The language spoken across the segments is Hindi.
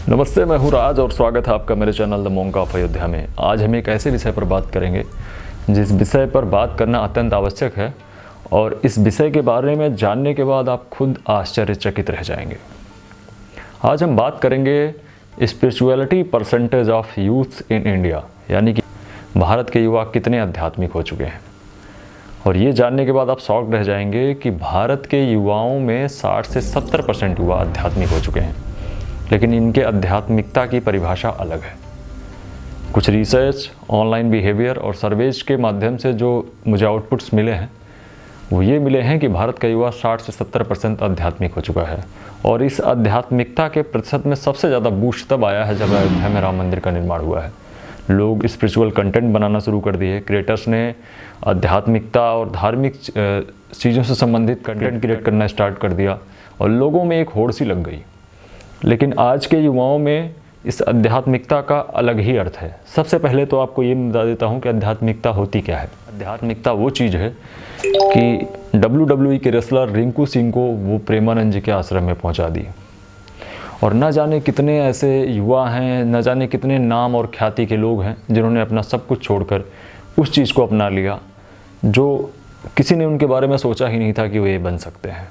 नमस्ते, मैं हूँ राज और स्वागत है आपका मेरे channel the monk of Ayodhya में। आज हम एक ऐसे विषय पर बात करेंगे जिस विषय पर बात करना अत्यंत आवश्यक है और इस विषय के बारे में जानने के बाद आप खुद आश्चर्यचकित रह जाएंगे। आज हम बात करेंगे spirituality percentage of youth in India, यानी कि भारत के युवा कितने आध्यात्मिक हो चुके हैं। और ये जानने के बाद आप शॉक रह जाएंगे कि भारत के युवाओं में 60 से 70% युवा आध्यात्मिक हो चुके हैं, लेकिन इनके आध्यात्मिकता की परिभाषा अलग है। कुछ रिसर्च, ऑनलाइन बिहेवियर और सर्वेज के माध्यम से जो मुझे आउटपुट्स मिले हैं वो ये मिले हैं कि भारत का युवा 60 से 70% आध्यात्मिक हो चुका है। और इस आध्यात्मिकता के प्रतिशत में सबसे ज़्यादा बूस्ट तब आया है जब अयोध्या में राम मंदिर का निर्माण हुआ है। लोग स्पिरिचुअल कंटेंट बनाना शुरू कर दिए। क्रिएटर्स ने आध्यात्मिकता और धार्मिक चीज़ों से संबंधित कंटेंट क्रिएट करना स्टार्ट कर दिया और लोगों में एक होड़ सी लग गई। लेकिन आज के युवाओं में इस आध्यात्मिकता का अलग ही अर्थ है। सबसे पहले तो आपको ये बता देता हूँ कि आध्यात्मिकता होती क्या है। आध्यात्मिकता वो चीज़ है कि WWE के रेसलर रिंकू सिंह को वो प्रेमानंद जी के आश्रम में पहुँचा दी। और न जाने कितने ऐसे युवा हैं, न जाने कितने नाम और ख्याति के लोग हैं जिन्होंने अपना सब कुछ छोड़कर उस चीज़ को अपना लिया जो किसी ने उनके बारे में सोचा ही नहीं था कि वो ये बन सकते हैं।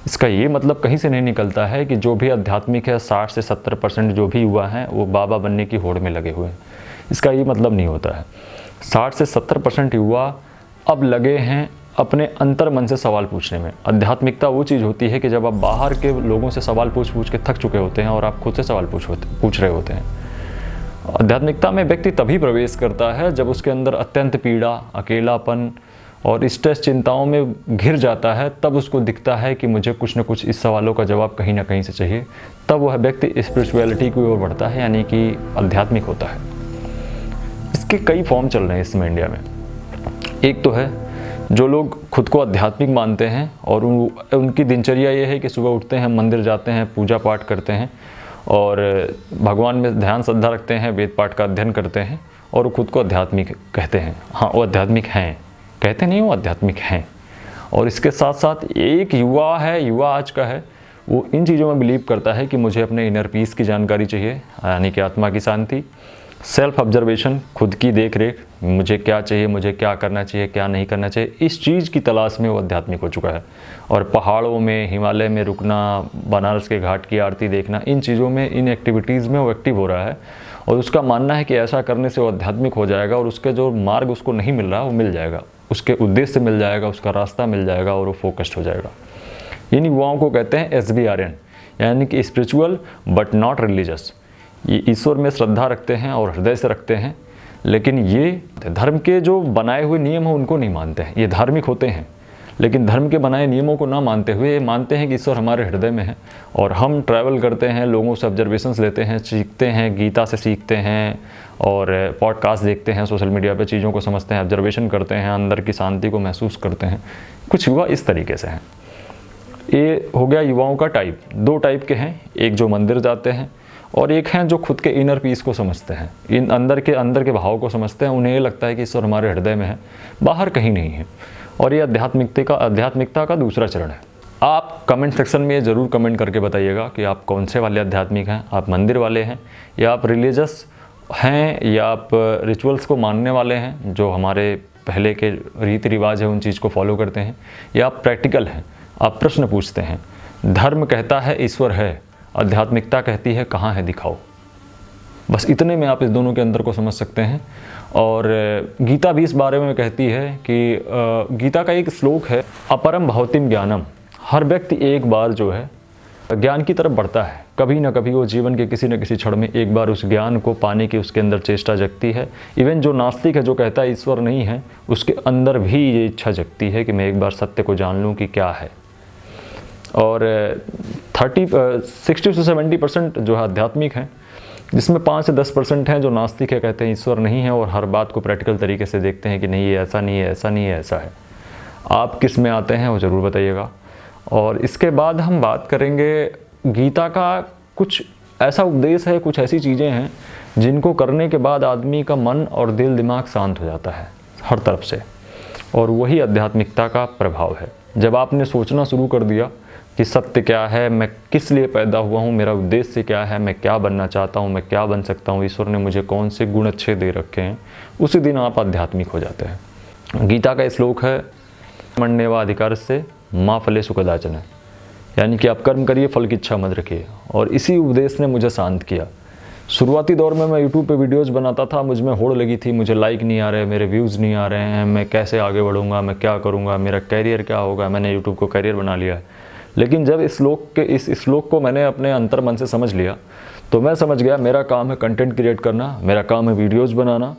इसका ये मतलब कहीं से नहीं निकलता है कि जो भी आध्यात्मिक है 60 से 70% जो भी युवा हैं वो बाबा बनने की होड़ में लगे हुए हैं। इसका ये मतलब नहीं होता है। 60 से 70% युवा अब लगे हैं अपने अंतर मन से सवाल पूछने में। आध्यात्मिकता वो चीज़ होती है कि जब आप बाहर के लोगों से सवाल पूछ के थक चुके होते हैं और आप खुद से सवाल पूछ रहे होते हैं। आध्यात्मिकता में व्यक्ति तभी प्रवेश करता है जब उसके अंदर अत्यंत पीड़ा, अकेलापन और स्ट्रेस, चिंताओं में घिर जाता है। तब उसको दिखता है कि मुझे कुछ न कुछ इस सवालों का जवाब कहीं ना कहीं से चाहिए। तब वह व्यक्ति स्पिरिचुअलिटी की ओर बढ़ता है, यानी कि आध्यात्मिक होता है। इसके कई फॉर्म चल रहे हैं इसमें इंडिया में। एक तो है जो लोग खुद को आध्यात्मिक मानते हैं और उनकी दिनचर्या ये है कि सुबह उठते हैं, मंदिर जाते हैं, पूजा पाठ करते हैं और भगवान में ध्यान श्रद्धा रखते हैं, वेद पाठ का अध्ययन करते हैं और वो खुद को आध्यात्मिक कहते हैं। हाँ, वो आध्यात्मिक हैं, कहते नहीं, वो आध्यात्मिक हैं। और इसके साथ साथ एक युवा है, युवा आज का है, वो इन चीज़ों में बिलीव करता है कि मुझे अपने इनर पीस की जानकारी चाहिए, यानी कि आत्मा की शांति, सेल्फ ऑब्जर्वेशन, खुद की देख रेख, मुझे क्या चाहिए, मुझे क्या करना चाहिए, क्या नहीं करना चाहिए, इस चीज़ की तलाश में वो आध्यात्मिक हो चुका है। और पहाड़ों में, हिमालय में रुकना, बनारस के घाट की आरती देखना, इन चीज़ों में, इन एक्टिविटीज़ में वो एक्टिव हो रहा है। और उसका मानना है कि ऐसा करने से वो आध्यात्मिक हो जाएगा और उसके जो मार्ग उसको नहीं मिल रहा वो मिल जाएगा, उसके उद्देश्य मिल जाएगा, उसका रास्ता मिल जाएगा और वो फोकस्ड हो जाएगा। इन युवाओं को कहते हैं SBRN, यानी कि स्पिरिचुअल बट नॉट रिलीजियस। ये ईश्वर में श्रद्धा रखते हैं और हृदय से रखते हैं, लेकिन ये धर्म के जो बनाए हुए नियम हैं उनको नहीं मानते हैं। ये धार्मिक होते हैं लेकिन धर्म के बनाए नियमों को ना मानते हुए ये मानते हैं कि ईश्वर हमारे हृदय में है। और हम ट्रैवल करते हैं, लोगों से ऑब्जर्वेशंस लेते हैं, सीखते हैं, गीता से सीखते हैं और पॉडकास्ट देखते हैं, सोशल मीडिया पे चीज़ों को समझते हैं, ऑब्जर्वेशन करते हैं, अंदर की शांति को महसूस करते हैं। कुछ युवा इस तरीके से हैं। ये हो गया युवाओं का टाइप। दो टाइप के हैं, एक जो मंदिर जाते हैं और एक हैं जो खुद के इनर पीस को समझते हैं, इन अंदर के भाव को समझते हैं। उन्हें ये लगता है कि ईश्वर हमारे हृदय में है, बाहर कहीं नहीं है। और ये आध्यात्मिकता का दूसरा चरण है। आप कमेंट सेक्शन में ज़रूर कमेंट करके बताइएगा कि आप कौन से वाले आध्यात्मिक हैं। आप मंदिर वाले हैं या आप रिलीजियस हैं या आप रिचुअल्स को मानने वाले हैं, जो हमारे पहले के रीति रिवाज है उन चीज़ को फॉलो करते हैं, या आप प्रैक्टिकल हैं, आप प्रश्न पूछते हैं। धर्म कहता है ईश्वर है, आध्यात्मिकता कहती है कहाँ है दिखाओ। बस इतने में आप इस दोनों के अंदर को समझ सकते हैं। और गीता भी इस बारे में कहती है कि गीता का एक श्लोक है, अपरम भवतिम ज्ञानम। हर व्यक्ति एक बार जो है ज्ञान की तरफ बढ़ता है, कभी ना कभी वो जीवन के किसी न किसी क्षण में एक बार उस ज्ञान को पाने की उसके अंदर चेष्टा जगती है। इवन जो नास्तिक है, जो कहता है ईश्वर नहीं है, उसके अंदर भी ये इच्छा जगती है कि मैं एक बार सत्य को जान लूँ कि क्या है। और 60 से 70% जो है आध्यात्मिक हैं, जिसमें 5 से 10% हैं जो नास्तिक है, कहते हैं ईश्वर नहीं है और हर बात को प्रैक्टिकल तरीके से देखते हैं कि नहीं ये ऐसा नहीं है, ऐसा नहीं है, ऐसा है। आप किस में आते हैं वो ज़रूर बताइएगा। और इसके बाद हम बात करेंगे गीता का कुछ ऐसा उपदेश है, कुछ ऐसी चीज़ें हैं जिनको करने के बाद आदमी का मन और दिल दिमाग शांत हो जाता है हर तरफ से। और वही आध्यात्मिकता का प्रभाव है। जब आपने सोचना शुरू कर दिया कि सत्य क्या है, मैं किस लिए पैदा हुआ हूँ, मेरा उद्देश्य क्या है, मैं क्या बनना चाहता हूँ, मैं क्या बन सकता हूँ, ईश्वर ने मुझे कौन से गुण अच्छे दे रखे हैं, उसी दिन आप आध्यात्मिक हो जाते हैं। गीता का श्लोक है, मण्येवा अधिकार से माँ फलेषु कदाचन, यानी कि आप कर्म करिए, फल की इच्छा मत रखिए। और इसी उपदेश ने मुझे शांत किया। शुरुआती दौर में मैं यूट्यूब पे वीडियोस बनाता था, मुझ में होड़ लगी थी, मुझे लाइक नहीं आ रहे, मेरे व्यूज़ नहीं आ रहे हैं, मैं कैसे आगे बढ़ूंगा, मैं क्या करूंगा, मेरा कैरियर क्या होगा। मैंने यूट्यूब को कैरियर बना लिया है। लेकिन जब इस श्लोक को मैंने अपने अंतर मन से समझ लिया, तो मैं समझ गया मेरा काम है कंटेंट क्रिएट करना, मेरा काम है वीडियोज़ बनाना।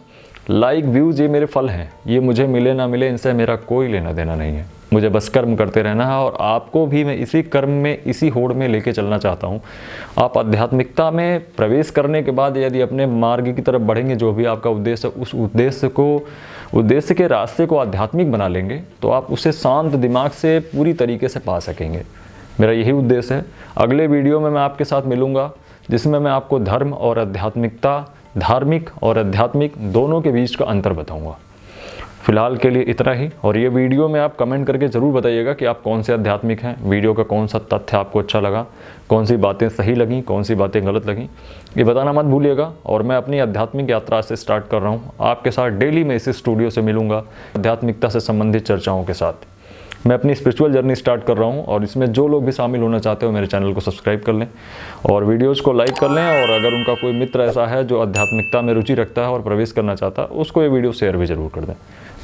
लाइक व्यूज़ ये मेरे फल हैं, ये मुझे मिले ना मिले इनसे मेरा कोई लेना देना नहीं है। मुझे बस कर्म करते रहना है, और आपको भी मैं इसी कर्म में, इसी होड़ में लेके चलना चाहता हूँ। आप आध्यात्मिकता में प्रवेश करने के बाद यदि अपने मार्ग की तरफ बढ़ेंगे, जो भी आपका उद्देश्य है, उस उद्देश्य के रास्ते को आध्यात्मिक बना लेंगे, तो आप उसे शांत दिमाग से पूरी तरीके से पा सकेंगे। मेरा यही उद्देश्य है। अगले वीडियो में मैं आपके साथ मिलूँगा, जिसमें मैं आपको धर्म और आध्यात्मिकता, धार्मिक और आध्यात्मिक दोनों के बीच का अंतर बताऊँगा। फिलहाल के लिए इतना ही। और ये वीडियो में आप कमेंट करके ज़रूर बताइएगा कि आप कौन से आध्यात्मिक हैं, वीडियो का कौन सा तथ्य आपको अच्छा लगा, कौन सी बातें सही लगी, कौन सी बातें गलत लगी, ये बताना मत भूलिएगा। और मैं अपनी आध्यात्मिक यात्रा से स्टार्ट कर रहा हूँ। आपके साथ डेली मैं इस स्टूडियो से मिलूँगा आध्यात्मिकता से संबंधित चर्चाओं के साथ। मैं अपनी स्पिरिचुअल जर्नी स्टार्ट कर रहा हूँ, और इसमें जो लोग भी शामिल होना चाहते हो मेरे चैनल को सब्सक्राइब कर लें और वीडियोस को लाइक कर लें। और अगर उनका कोई मित्र ऐसा है जो आध्यात्मिकता में रुचि रखता है और प्रवेश करना चाहता है, उसको ये वीडियो शेयर भी जरूर कर दें।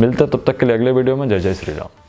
मिलते हैं तब तक के लिए अगले वीडियो में। जय जय श्री राम।